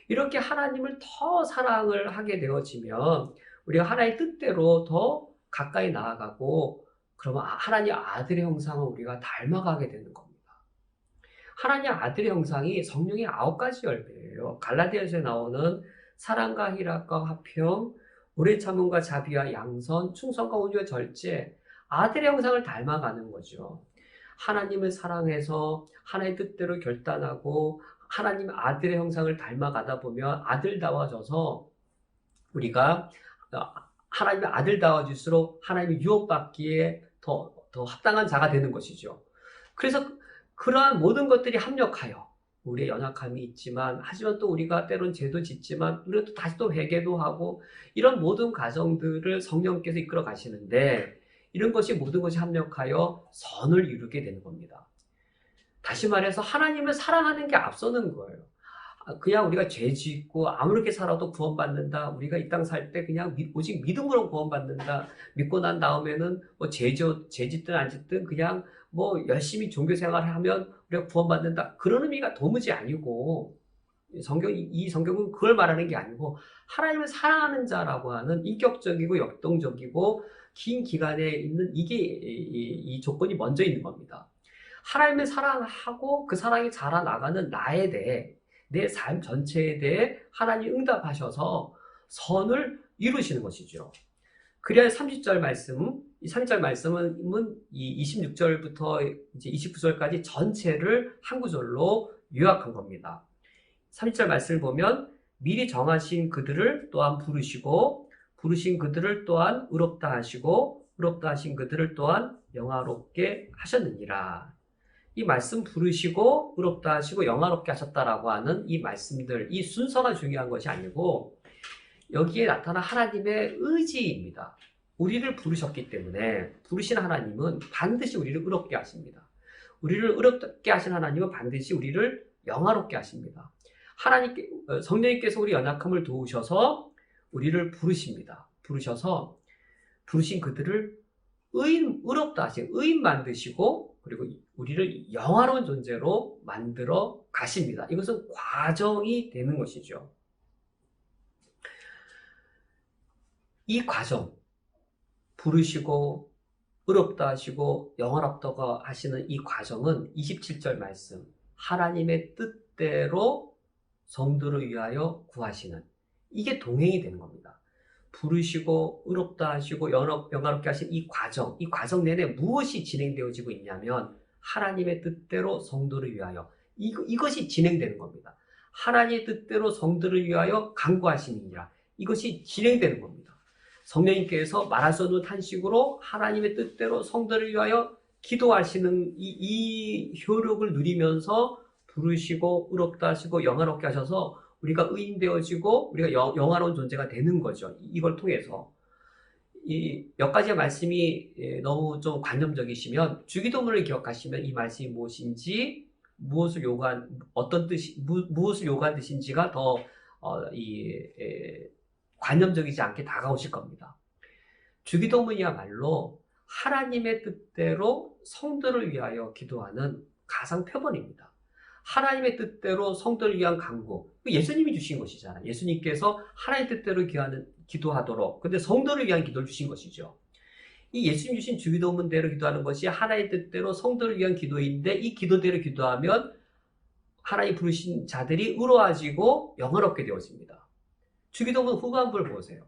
이렇게 하나님을 더 사랑을 하게 되어지면 우리가 하나님의 뜻대로 더 가까이 나아가고, 그러면 하나님 아들의 형상을 우리가 닮아가게 되는 겁니다. 하나님 아들의 형상이 성령의 9가지 열매예요. 갈라디아서에 나오는 사랑과 희락과 화평, 오래 참음과 자비와 양선, 충성과 온유와 절제, 아들의 형상을 닮아가는 거죠. 하나님을 사랑해서 하나님의 뜻대로 결단하고 하나님 아들의 형상을 닮아가다 보면 아들다워져서 우리가 하나님의 아들다워질수록 하나님의 유업받기에 더 합당한 자가 되는 것이죠. 그래서 그러한 모든 것들이 합력하여 우리의 연약함이 있지만, 하지만 또 우리가 때론 죄도 짓지만 우리가 또 다시 또 회개도 하고, 이런 모든 과정들을 성령께서 이끌어 가시는데, 이런 것이 모든 것이 합력하여 선을 이루게 되는 겁니다. 다시 말해서 하나님을 사랑하는 게 앞서는 거예요. 그냥 우리가 죄 짓고 아무렇게 살아도 구원받는다, 우리가 이 땅 살 때 그냥 오직 믿음으로 구원받는다, 믿고 난 다음에는 뭐 죄 짓든 안 짓든 그냥 뭐 열심히 종교생활을 하면 우리가 구원받는다, 그런 의미가 도무지 아니고, 이 성경은 그걸 말하는 게 아니고 하나님을 사랑하는 자라고 하는 인격적이고 역동적이고 긴 기간에 있는 이 조건이 먼저 있는 겁니다. 하나님을 사랑하고 그 사랑이 자라나가는 나에 대해, 내 삶 전체에 대해 하나님이 응답하셔서 선을 이루시는 것이죠. 그래야 30절 말씀, 이 30절 말씀은 이 26절부터 이제 29절까지 전체를 한 구절로 요약한 겁니다. 30절 말씀을 보면, 미리 정하신 그들을 또한 부르시고, 부르신 그들을 또한 의롭다 하시고, 의롭다 하신 그들을 또한 영화롭게 하셨느니라. 이 말씀, 부르시고 의롭다 하시고 영화롭게 하셨다라고 하는 이 말씀들, 이 순서가 중요한 것이 아니고 여기에 나타난 하나님의 의지입니다. 우리를 부르셨기 때문에 부르신 하나님은 반드시 우리를 의롭게 하십니다. 우리를 의롭게 하신 하나님은 반드시 우리를 영화롭게 하십니다. 성령님께서 우리 연약함을 도우셔서 우리를 부르십니다. 부르셔서 부르신 그들을 의롭다 하신, 의인 만드시고, 그리고 우리를 영화로운 존재로 만들어 가십니다. 이것은 과정이 되는 것이죠. 이 과정, 부르시고 의롭다 하시고 영화롭다고 하시는 이 과정은 27절 말씀, 하나님의 뜻대로 성도를 위하여 구하시는, 이게 동행이 되는 겁니다. 부르시고 의롭다 하시고 영화롭게 하신 이 과정 내내 무엇이 진행되어지고 있냐면 하나님의 뜻대로 성도를 위하여, 이것이 진행되는 겁니다. 하나님의 뜻대로 성도를 위하여 간구하시느니라, 이것이 진행되는 겁니다. 성령님께서 말할 수 없는 탄식으로 하나님의 뜻대로 성도를 위하여 기도하시는 이 효력을 누리면서 부르시고 의롭다 하시고 영화롭게 하셔서 우리가 의인 되어지고 우리가 영화로운 존재가 되는 거죠. 이걸 통해서 이 몇 가지의 말씀이 너무 좀 관념적이시면 주기도문을 기억하시면 이 말씀이 무엇인지, 무엇을 요구한 뜻인지가 더 관념적이지 않게 다가오실 겁니다. 주기도문이야말로 하나님의 뜻대로 성도를 위하여 기도하는 가상 표본입니다. 하나님의 뜻대로 성도를 위한 간구. 예수님이 주신 것이잖아요. 예수님께서 하나님의 뜻대로 기도하도록. 근데 성도를 위한 기도를 주신 것이죠. 이 예수님 주신 주기도문대로 기도하는 것이 하나님의 뜻대로 성도를 위한 기도인데 이 기도대로 기도하면 하나님 부르신 자들이 의로워지고 영화롭게 되어집니다. 주기도문 후반부를 보세요.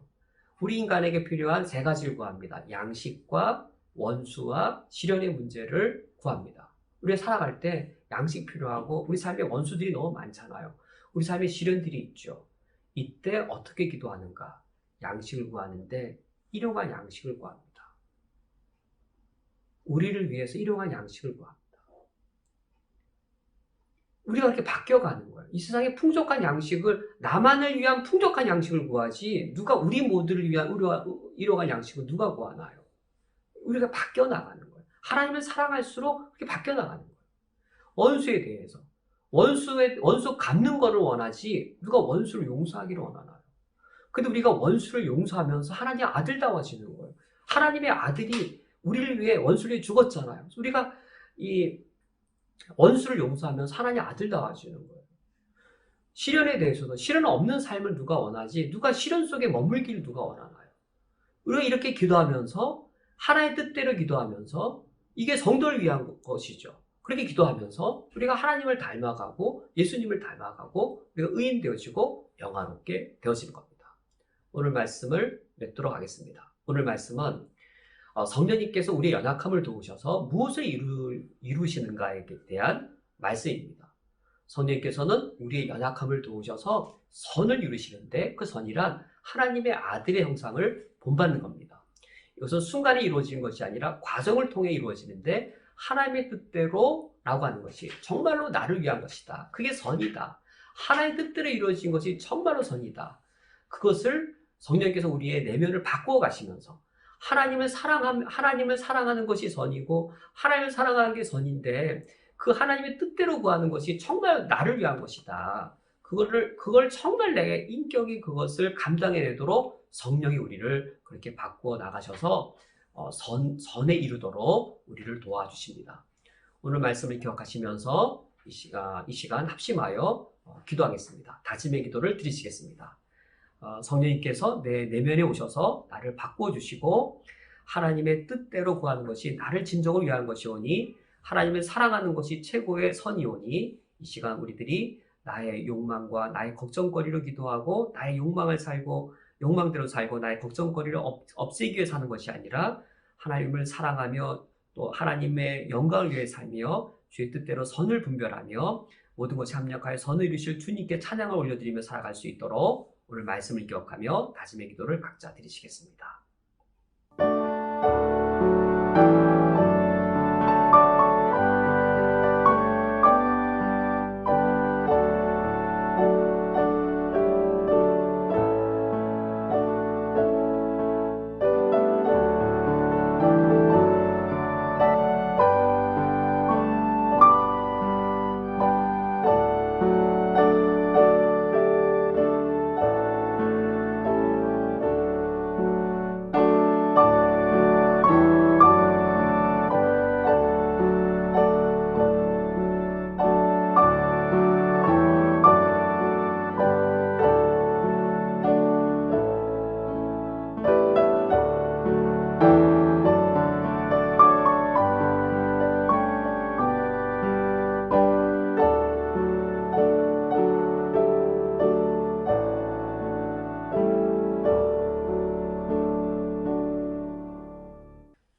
우리 인간에게 필요한 세 가지를 구합니다. 양식과 원수와 시련의 문제를 구합니다. 우리가 살아갈 때 양식 필요하고 우리 삶에 원수들이 너무 많잖아요. 우리 삶에 시련들이 있죠. 이때 어떻게 기도하는가? 양식을 구하는데 일용할 양식을 구합니다. 우리를 위해서 일용할 양식을 구합니다. 우리가 그렇게 바뀌어가는 거예요. 이 세상에 풍족한 양식을, 나만을 위한 풍족한 양식을 구하지 누가 우리 모두를 위한 일용할 양식을 누가 구하나요? 우리가 바뀌어 나가는 거예요. 하나님을 사랑할수록 그렇게 바뀌어 나가는 거예요. 원수에 대해서 원수 갚는 거를 원하지 누가 원수를 용서하기를 원하나요? 근데 우리가 원수를 용서하면서 하나님의 아들다워지는 거예요. 하나님의 아들이 우리를 위해 원수를 위해 죽었잖아요. 그래서 우리가 이 원수를 용서하면서 하나님의 아들다워지는 거예요. 시련에 대해서도 시련 없는 삶을 누가 원하지 누가 시련 속에 머물기를 누가 원하나요? 우리가 이렇게 기도하면서 하나의 뜻대로 기도하면서 이게 성도를 위한 것이죠. 그렇게 기도하면서 우리가 하나님을 닮아가고 예수님을 닮아가고 우리가 의인 되어지고 영화롭게 되어지는 겁니다. 오늘 말씀을 맺도록 하겠습니다. 오늘 말씀은 성령님께서 우리의 연약함을 도우셔서 무엇을 이루시는가에 대한 말씀입니다. 성령님께서는 우리의 연약함을 도우셔서 선을 이루시는데 그 선이란 하나님의 아들의 형상을 본받는 겁니다. 이것은 순간에 이루어지는 것이 아니라 과정을 통해 이루어지는데 하나님의 뜻대로 라고 하는 것이 정말로 나를 위한 것이다. 그게 선이다. 하나님의 뜻대로 이루어진 것이 정말로 선이다. 그것을 성령께서 우리의 내면을 바꾸어 가시면서 하나님을 사랑하는 것이 선이고 하나님을 사랑하는 게 선인데 그 하나님의 뜻대로 구하는 것이 정말 나를 위한 것이다. 그걸 정말 내 인격이 그것을 감당해내도록 성령이 우리를 그렇게 바꾸어 나가셔서 선에 이르도록 우리를 도와주십니다. 오늘 말씀을 기억하시면서 이 시간 합심하여 기도하겠습니다. 다짐의 기도를 드리시겠습니다. 성령님께서 내 내면에 오셔서 나를 바꾸어 주시고 하나님의 뜻대로 구하는 것이 나를 진정으로 위한 것이오니 하나님을 사랑하는 것이 최고의 선이오니 이 시간 우리들이 나의 욕망과 나의 걱정거리로 기도하고 나의 욕망대로 살고 나의 걱정거리를 없애기 위해 사는 것이 아니라 하나님을 사랑하며 또 하나님의 영광을 위해 살며 주의 뜻대로 선을 분별하며 모든 것이 합력하여 선을 이루실 주님께 찬양을 올려드리며 살아갈 수 있도록 오늘 말씀을 기억하며 다짐의 기도를 각자 드리시겠습니다.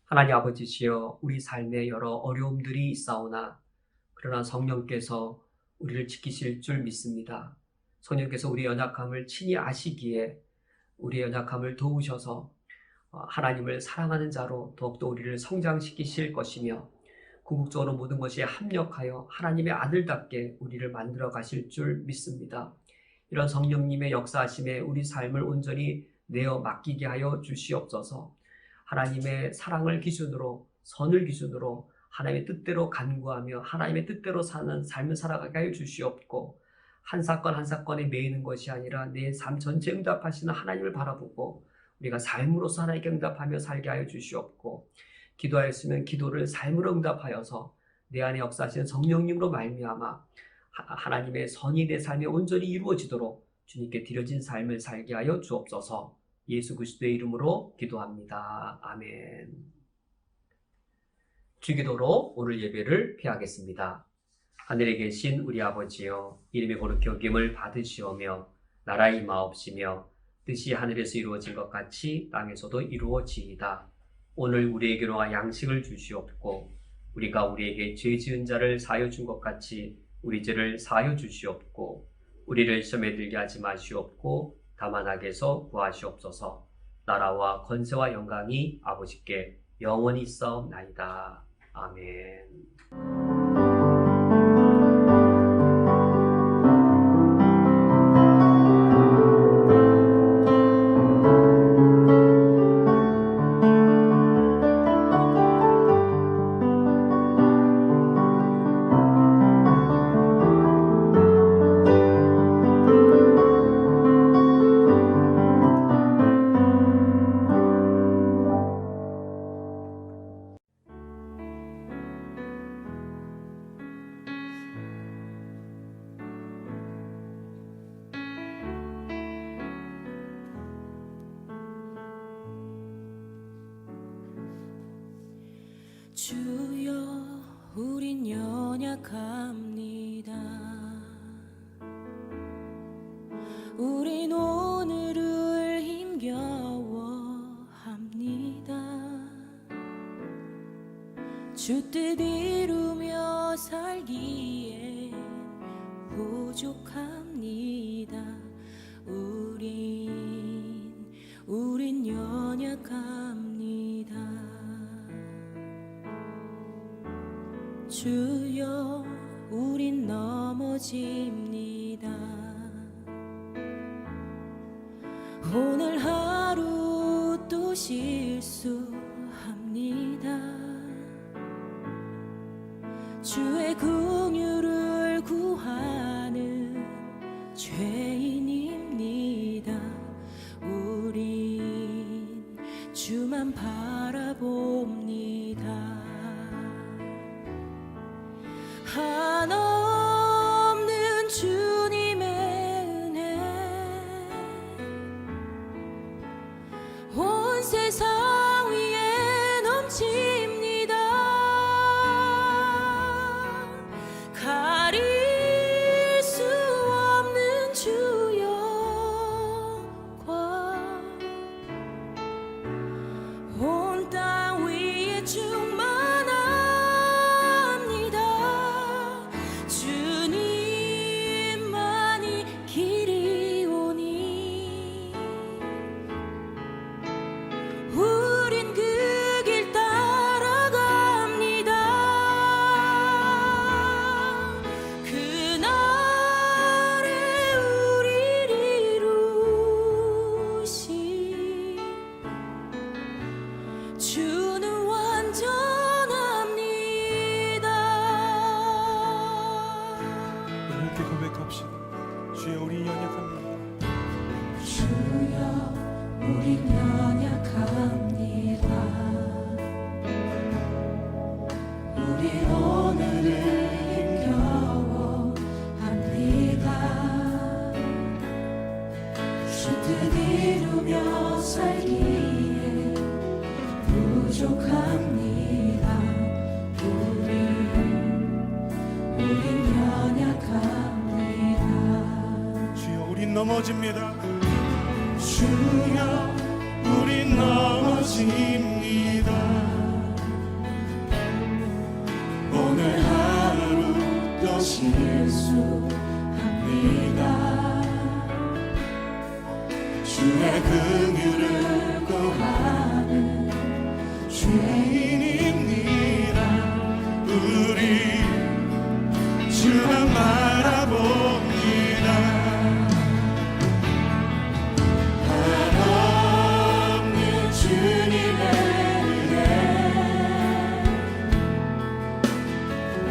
하나님 아버지시여 우리 삶에 여러 어려움들이 있사오나 그러나 성령께서 우리를 지키실 줄 믿습니다. 성령께서 우리의 연약함을 친히 아시기에 우리의 연약함을 도우셔서 하나님을 사랑하는 자로 더욱더 우리를 성장시키실 것이며 궁극적으로 모든 것이 합력하여 하나님의 아들답게 우리를 만들어 가실 줄 믿습니다. 이런 성령님의 역사하심에 우리 삶을 온전히 내어 맡기게 하여 주시옵소서. 하나님의 사랑을 기준으로 선을 기준으로 하나님의 뜻대로 간구하며 하나님의 뜻대로 사는 삶을 살아가게 하여 주시옵고 한 사건 한 사건에 매이는 것이 아니라 내 삶 전체 응답하시는 하나님을 바라보고 우리가 삶으로서 하나님께 응답하며 살게 하여 주시옵고 기도하였으면 기도를 삶으로 응답하여서 내 안에 역사하시는 성령님으로 말미암아 하나님의 선이 내 삶에 온전히 이루어지도록 주님께 드려진 삶을 살게 하여 주옵소서. 예수 그리스도의 이름으로 기도합니다. 아멘. 주기도로 오늘 예배를 피하겠습니다. 하늘에 계신 우리 아버지여, 이름의 거룩히 여김을 받으시오며 나라의 임하옵시며 뜻이 하늘에서 이루어진 것 같이 땅에서도 이루어지이다. 오늘 우리에게로 양식을 주시옵고 우리가 우리에게 죄 지은 자를 사하여 준 것 같이 우리 죄를 사하여 주시옵고 우리를 시험에 들게 하지 마시옵고 다만 악에서 구하시옵소서. 나라와 권세와 영광이 아버지께 영원히 있사옵나이다. 아멘. 주여 우린 연약합니다. 우린 오늘을 힘겨워합니다. 주 뜻 이루며 살기에 부족합니다. 우린 연약합니다. 주여 우린 넘어집니다. 오늘 하루 또 실수합니다. 주의 긍휼을 구하는 죄인입니다. 우린 주만 바라봅니다. 한없는 주님의 은혜 온 세상 위에 넘칩니다. 가릴 수 없는 주 영광 온 땅 위에 충만합니다. 주님만이 길이오니 우린 그 길 따라갑니다. 그날에 우리를 이루신 주는 완전합니다. 함께 고백합시다. 주여 우리 연약합니다. 주여 우린 연약합니다. 우린 오늘을 힘겨워합니다. 주 뜻 이루며 살기에 부족합니다. 우린 연약합니다. 주여 우린 넘어집니다. 주여 우린 넘어집니다. 오늘 하루 또 실수합니다. 주의 긍휼을 구하는 죄인입니다. 우리 주만 바라봅니다. 한없는 주님의 은혜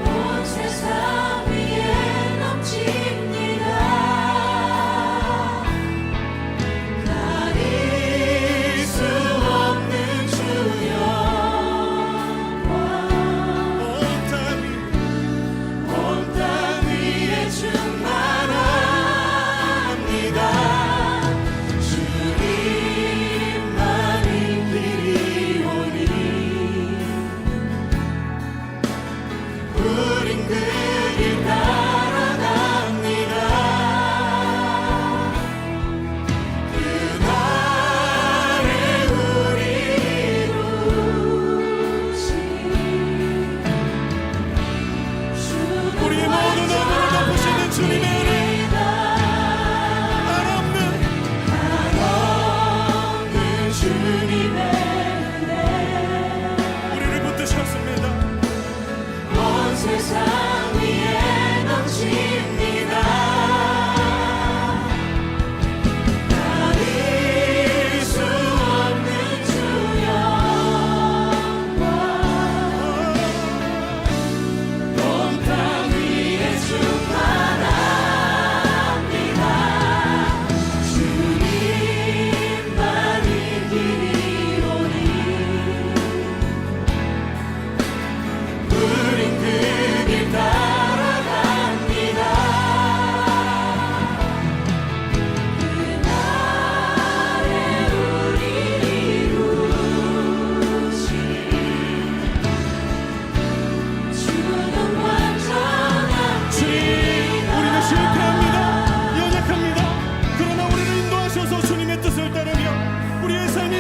온 세상 위에 넘칩니다. 가릴 수 없는 주 영광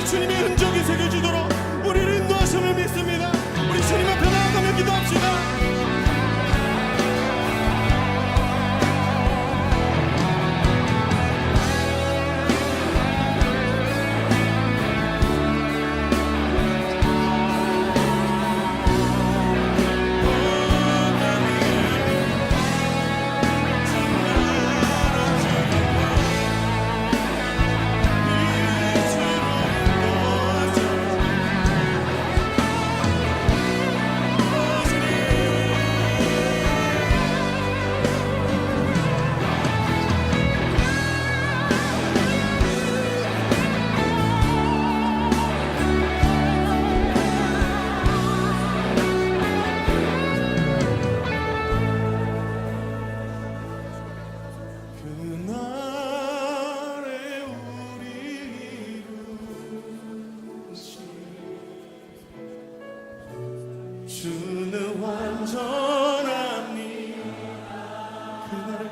우리 주님의 흔적이 새겨지도록 우리를 인도하심을 믿습니다. 우리 주님 앞에 나아가며 기도합시다. 그날에 우리 이루신 주는 완전합니다. 그날에